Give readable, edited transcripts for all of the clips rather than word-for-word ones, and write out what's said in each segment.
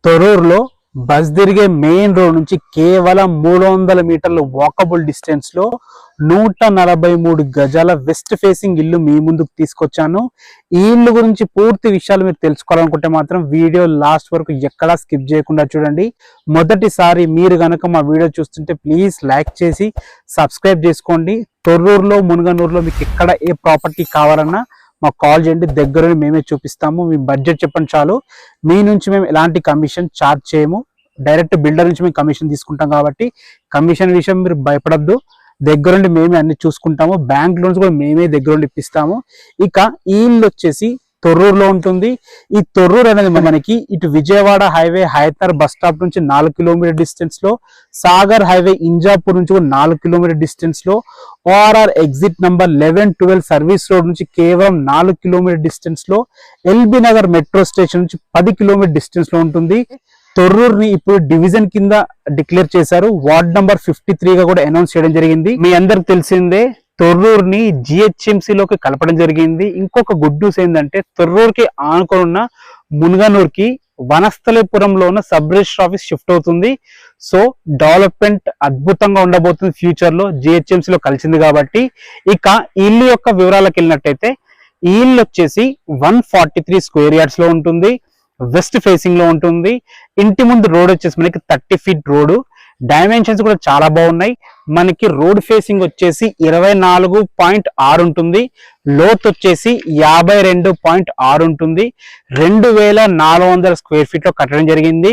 తొర్రూరులో bus తిరిగే main road నుంచి కేవలం 300 మీటర్ల వాకబుల్ డిస్టెన్స్ లో 143 గజాల వెస్ట్ ఫేసింగ్ ఇల్లు మీ ముందుకు తీసుకొచ్చాను. ఈ ఇల్లు గురించి పూర్తి విషయాలు మీరు తెలుసుకోవాలనుకుంటే మాత్రం వీడియో లాస్ట్ వరకు ఎక్కడా స్కిప్ చేయకుండా చూడండి. మొదటిసారి మీరు గనక మా వీడియో చూస్తుంటే ప్లీజ్ లైక్ చేసి సబ్స్క్రైబ్ చేసుకోండి. తొర్రూరులో మునుగనూరులో మీకు ఎక్కడ ఏ ప్రాపర్టీ కావాలన్నా మాకు కాల్ చేయండి, దగ్గరని మేమే చూపిస్తాము. మీ బడ్జెట్ చెప్పండి చాలు. మీ నుంచి మేము ఎలాంటి కమిషన్ ఛార్జ్ చేయము, డైరెక్ట్ బిల్డర్ నుంచి మేము కమిషన్ తీసుకుంటాం కాబట్టి కమిషన్ విషయం మీరు భయపడద్దు. దగ్గరుండి మేమే అన్ని చూసుకుంటాము. బ్యాంక్ లోన్స్ కూడా మేమే దగ్గరుండి ఇప్పిస్తాము. ఇక ఈ ఇల్లు వచ్చేసి తొర్రూరులో ఉంటుంది. ఈ తొర్రూరు అనేది మనకి ఇటు Vijayawada highway Hayathnagar bus stop నుంచి 4 కిలోమీటర్ డిస్టెన్స్ లో, సాగర్ హైవే ఇంజాపూర్ నుంచి కూడా 4 కిలోమీటర్ డిస్టెన్స్ లో, ORR exit number 11-12 service road నుంచి కేవలం 4 కిలోమీటర్ డిస్టెన్స్ లో, ఎల్బీ నగర్ మెట్రో స్టేషన్ నుంచి 10 కిలోమీటర్ డిస్టెన్స్ లో ఉంటుంది. తొర్రూరుని ఇప్పుడు డివిజన్ కింద డిక్లేర్ చేశారు. వార్డ్ నంబర్ 53 గా కూడా అనౌన్స్ చేయడం జరిగింది. మీ అందరికి తెలిసిందే, తొర్రూరుని జిహెచ్ఎంసీలోకి కలపడం జరిగింది. ఇంకొక గుడ్ న్యూస్ ఏంటంటే తొర్రూరుకి ఆనుకొని ఉన్న మునుగనూరుకి వనస్థలిపురంలో ఉన్న సబ్ రిజిస్టర్ ఆఫీస్ షిఫ్ట్ అవుతుంది. సో డెవలప్మెంట్ అద్భుతంగా ఉండబోతుంది ఫ్యూచర్ లో, జిహెచ్ఎంసీలో కలిసింది కాబట్టి. ఇక ఈ ఇల్లు యొక్క వివరాలకు వెళ్ళినట్టయితే ఈ ఇల్లు వచ్చేసి 143 స్క్వేర్ యార్డ్స్ లో ఉంటుంది. వెస్ట్ ఫేసింగ్ లో ఉంటుంది. ఇంటి ముందు రోడ్ వచ్చేసి మనకి 30 ఫీట్ రోడ్. డైమెన్షన్స్ కూడా చాలా బాగున్నాయి. మనకి రోడ్ ఫేసింగ్ వచ్చేసి 24.6 ఉంటుంది. లోత్ వచ్చేసి 52.6 ఉంటుంది. 2400 స్క్వేర్ ఫీట్ లో కట్టడం జరిగింది.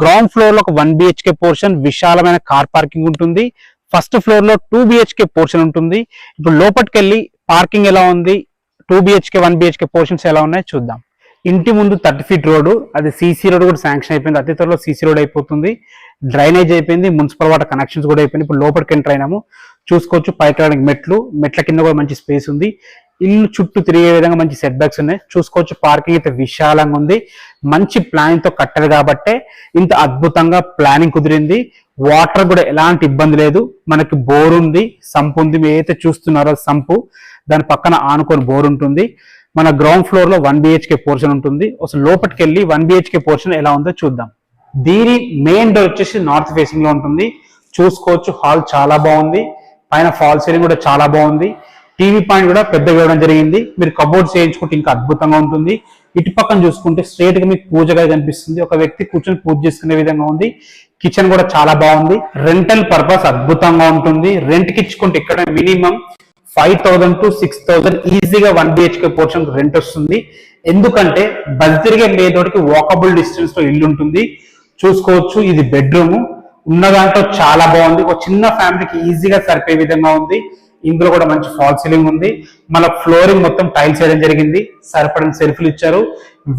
గ్రౌండ్ ఫ్లోర్ లో ఒక 1 BHK పోర్షన్, విశాలమైన కార్ పార్కింగ్ ఉంటుంది. ఫస్ట్ ఫ్లోర్ లో 2 BHK పోర్షన్ ఉంటుంది. ఇప్పుడు లోపలికి వెళ్ళి పార్కింగ్ ఎలా ఉంది, 2 BHK 1 BHK పోర్షన్స్ ఎలా ఉన్నాయో చూద్దాం. ఇంటి ముందు 30 ఫీట్ రోడ్డు, అది సీసీ రోడ్ కూడా శాంక్షన్ అయిపోయింది. అతి త్వరలో సీసీ రోడ్ అయిపోతుంది. డ్రైనేజ్ అయిపోయింది, మున్సిపల్ వాటర్ కనెక్షన్స్ కూడా అయిపోయింది. ఇప్పుడు లోపలికి ఎంటర్ అయినాము, చూసుకోవచ్చు. పైకి రావడానికి మెట్ల కింద కూడా మంచి స్పేస్ ఉంది. ఇల్లు చుట్టూ తిరిగే విధంగా మంచి సెట్ బ్యాక్స్ ఉన్నాయి, చూసుకోవచ్చు. పార్కింగ్ అయితే విశాలంగా ఉంది. మంచి ప్లానింగ్ తో కట్టారు కాబట్టే ఇంత అద్భుతంగా ప్లానింగ్ కుదిరింది. వాటర్ కూడా ఎలాంటి ఇబ్బంది లేదు. మనకి బోర్ ఉంది, సంపు ఉంది. మీరు ఏదైతే చూస్తున్నారో సంపు, దాని పక్కన ఆనుకొని బోర్ ఉంటుంది. మన గ్రౌండ్ ఫ్లోర్ లో 1 BHK పోర్షన్ ఉంటుంది. అసలు లోపలికి వెళ్ళి 1 BHK పోర్షన్ ఎలా ఉందో చూద్దాం. దీని మెయిన్ డోర్ వచ్చేసి నార్త్ ఫేసింగ్ లో ఉంటుంది, చూసుకోవచ్చు. హాల్ చాలా బాగుంది. పైన ఫాల్ సీలింగ్ కూడా చాలా బాగుంది. టీవీ పాయింట్ కూడా పెద్దగా ఇవ్వడం జరిగింది. మీరు కబోర్డ్స్ చేయించుకుంటే ఇంకా అద్భుతంగా ఉంటుంది. ఇటు పక్కన చూసుకుంటే స్ట్రేట్ గా మీకు పూజగా కనిపిస్తుంది. ఒక వ్యక్తి కూర్చొని పూజ చేసుకునే విధంగా ఉంది. కిచెన్ కూడా చాలా బాగుంది. రెంటల్ పర్పస్ అద్భుతంగా ఉంటుంది. రెంట్ కి ఇచ్చుకుంటే ఇక్కడ మినిమం 5,000 to 6,000 ఈజీగా 1 BHK పోర్షన్ రెంట్ వస్తుంది. ఎందుకంటే బస్ తిరిగే మెయిన్ రోడ్కి వాకబుల్ డిస్టెన్స్ లో ఇల్లు ఉంటుంది, చూసుకోవచ్చు. ఇది బెడ్రూమ్ ఉన్న దాంట్లో చాలా బాగుంది. ఒక చిన్న ఫ్యామిలీకి ఈజీగా సరిపోయే విధంగా ఉంది. ఇందులో కూడా మంచి ఫాల్ సీలింగ్ ఉంది. మన ఫ్లోరింగ్ మొత్తం టైల్స్ వేయడం జరిగింది. సరిపడిన సెల్ఫ్లు ఇచ్చారు.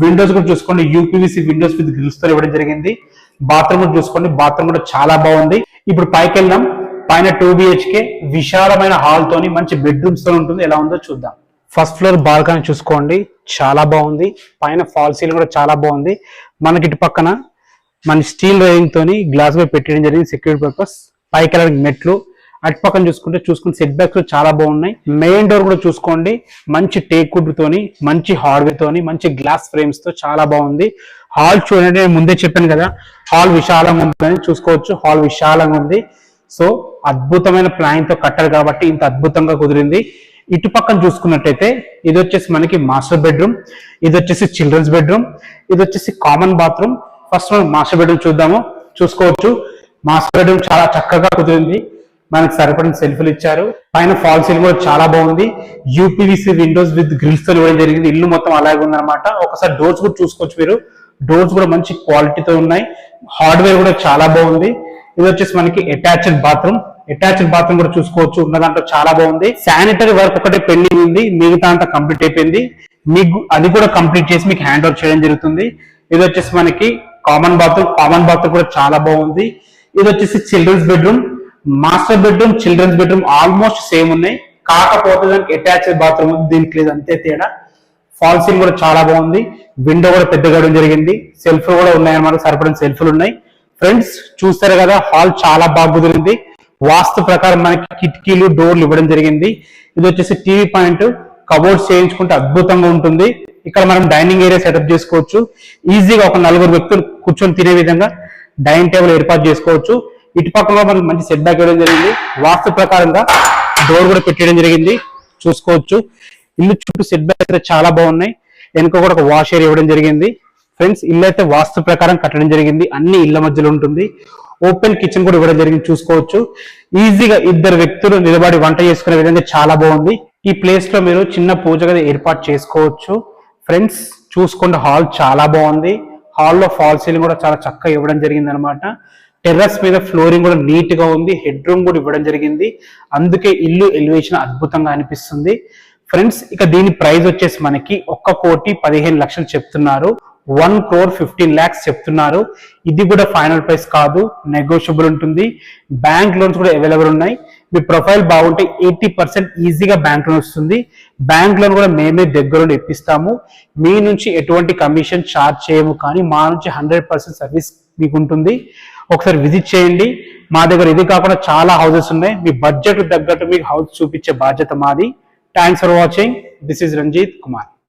విండోస్ కూడా చూసుకోండి, UPVC విండోస్ విత్ గ్రిల్స్ తో ఇవ్వడం జరిగింది. బాత్రూమ్ కూడా చూసుకోండి, బాత్రూమ్ కూడా చాలా బాగుంది. ఇప్పుడు పైకి వెళ్దాం. పైన 2 BHK విశాలమైన హాల్ తోని మంచి బెడ్రూమ్స్ తో ఉంటుంది. ఎలా ఉందో చూద్దాం. ఫస్ట్ ఫ్లోర్ బాల్కనీ చూసుకోండి, చాలా బాగుంది. పైన ఫాల్ సీలింగ్ కూడా చాలా బాగుంది. మనకి ఇటు పక్కన మన స్టీల్ రైలింగ్ తోని గ్లాస్ కూడా పెట్టడం జరిగింది, సెక్యూరిటీ పర్పస్. పైకి వెళ్ళడానికి మెట్లు. అటు పక్కన చూసుకుంటే సెట్ బ్యాక్స్ చాలా బాగున్నాయి. మెయిన్ డోర్ కూడా చూసుకోండి, మంచి టేక్ వుడ్ తోని, మంచి హార్డ్వేర్ తోని, మంచి గ్లాస్ ఫ్రేమ్స్ తో చాలా బాగుంది. హాల్ చూడండి, నేను ముందే చెప్పాను కదా హాల్ విశాలంగా ఉంటుందని. చూసుకోవచ్చు, హాల్ విశాలంగా ఉంది. సో అద్భుతమైన ప్లానింగ్ తో కట్టారు కాబట్టి ఇంత అద్భుతంగా కుదిరింది. ఇటు పక్కన చూసుకున్నట్టయితే ఇది వచ్చేసి మనకి మాస్టర్ బెడ్రూమ్, ఇది వచ్చేసి చిల్డ్రన్స్ బెడ్రూమ్, ఇది వచ్చేసి కామన్ బాత్రూమ్. ఫస్ట్ మనం మాస్టర్ బెడ్రూమ్ చూద్దాము. చూసుకోవచ్చు, మాస్టర్ బెడ్రూమ్ చాలా చక్కగా కుదిరింది. మనకి సరిపడిన సెల్ఫ్లు ఇచ్చారు. పైన ఫాల్ సీలింగ్ కూడా చాలా బాగుంది. UPVC విండోస్ విత్ గ్రిల్స్ తో ఇవ్వడం జరిగింది. ఇల్లు మొత్తం అలాగే ఉందన్నమాట. ఒకసారి డోర్స్ కూడా చూసుకోవచ్చు మీరు. డోర్స్ కూడా మంచి క్వాలిటీతో ఉన్నాయి. హార్డ్వేర్ కూడా చాలా బాగుంది. ఇది వచ్చేసి మనకి అటాచ్డ్ బాత్రూమ్ కూడా చూసుకోవచ్చు. ఉన్న దాంట్లో చాలా బాగుంది. శానిటరీ వర్క్ ఒకటే పెండింగ్ ఉంది, మిగతా అంతా కంప్లీట్ అయిపోయింది. మీకు అది కూడా కంప్లీట్ చేసి మీకు హ్యాండ్ ఓవర్ చేయడం జరుగుతుంది. ఇది వచ్చేసి మనకి కామన్ బాత్రూమ్ కూడా చాలా బాగుంది. ఇది వచ్చేసి children's bedroom. Master bedroom, children's bedroom almost same ఉన్నాయి, కాకపోతే దానికి అటాచ్డ్ బాత్రూమ్ ఉంది, దీనికి లేదు, అంతే తేడా. ఫాల్ సీలింగ్ కూడా చాలా బాగుంది. విండో కూడా పెద్దగా జరిగింది. సెల్ఫ్ కూడా ఉన్నాయి అన్నమాట, సరిపడిన సెల్ఫ్లు ఉన్నాయి. ఫ్రెండ్స్ చూస్తారు కదా, హాల్ చాలా బాగా కుదిరింది. వాస్తు ప్రకారం మనకి కిటికీలు, డోర్లు ఇవ్వడం జరిగింది. ఇది వచ్చేసి టీవీ పాయింట్. కబోర్డ్స్ చేయించుకుంటే అద్భుతంగా ఉంటుంది. ఇక్కడ మనం డైనింగ్ ఏరియా సెటప్ చేసుకోవచ్చు. ఈజీగా ఒక 4 వ్యక్తులు కూర్చొని తినే విధంగా డైనింగ్ టేబుల్ ఏర్పాటు చేసుకోవచ్చు. ఇటు పక్కన మనకి మంచి సెట్ బ్యాక్ ఇవ్వడం జరిగింది. వాస్తు ప్రకారంగా డోర్ కూడా పెట్టడం జరిగింది, చూసుకోవచ్చు. ఇల్లు చుట్టూ సెట్ బ్యాక్ అయితే చాలా బాగున్నాయి. వెనుక కూడా ఒక వాష్ ఏరియా ఇవ్వడం జరిగింది. ఫ్రెండ్స్, ఇల్లు అయితే వాస్తు ప్రకారం కట్టడం జరిగింది, అన్ని ఇళ్ల మధ్యలో ఉంటుంది. ఓపెన్ కిచెన్ కూడా ఇవ్వడం జరిగింది, చూసుకోవచ్చు. ఈజీగా 2 వ్యక్తులు నిలబడి వంట చేసుకునే విధంగా చాలా బాగుంది. ఈ ప్లేస్ లో మీరు చిన్న పూజ గది ఏర్పాటు చేసుకోవచ్చు. ఫ్రెండ్స్, చూసుకోండి, హాల్ చాలా బాగుంది. హాల్లో ఫాల్ సీలింగ్ కూడా చాలా చక్కగా ఇవ్వడం జరిగింది అనమాట. టెర్రస్ మీద ఫ్లోరింగ్ కూడా నీట్ గా ఉంది, హెడ్ రూమ్ కూడా ఇవ్వడం జరిగింది. అందుకే ఇల్లు ఎలివేషన్ అద్భుతంగా అనిపిస్తుంది. ఫ్రెండ్స్, ఇక దీని ప్రైస్ వచ్చేసి మనకి 1,15,00,000 చెప్తున్నారు. 1,15,00,000 చెప్తున్నారు. ఇది కూడా ఫైనల్ ప్రైస్ కాదు, నెగోషియబుల్ ఉంటుంది. బ్యాంక్ లోన్స్ కూడా అవైలబుల్ ఉన్నాయి. మీ ప్రొఫైల్ బాగుంటే 80% ఈజీగా బ్యాంక్ లోన్ వస్తుంది. బ్యాంక్ లోన్ కూడా మేమే దగ్గరుండి ఇప్పిస్తాము. మీ నుంచి ఎటువంటి కమిషన్ ఛార్జ్ చేయము, కానీ మా నుంచి 100% సర్వీస్ మీకు ఉంటుంది. ఒకసారి విజిట్ చేయండి. మా దగ్గర ఇది కాకుండా చాలా హౌసెస్ ఉన్నాయి. మీ బడ్జెట్ తగ్గట్టు మీకు హౌస్ చూపించే బాధ్యత మాది. Thanks for watching. This is Ranjith Kumar.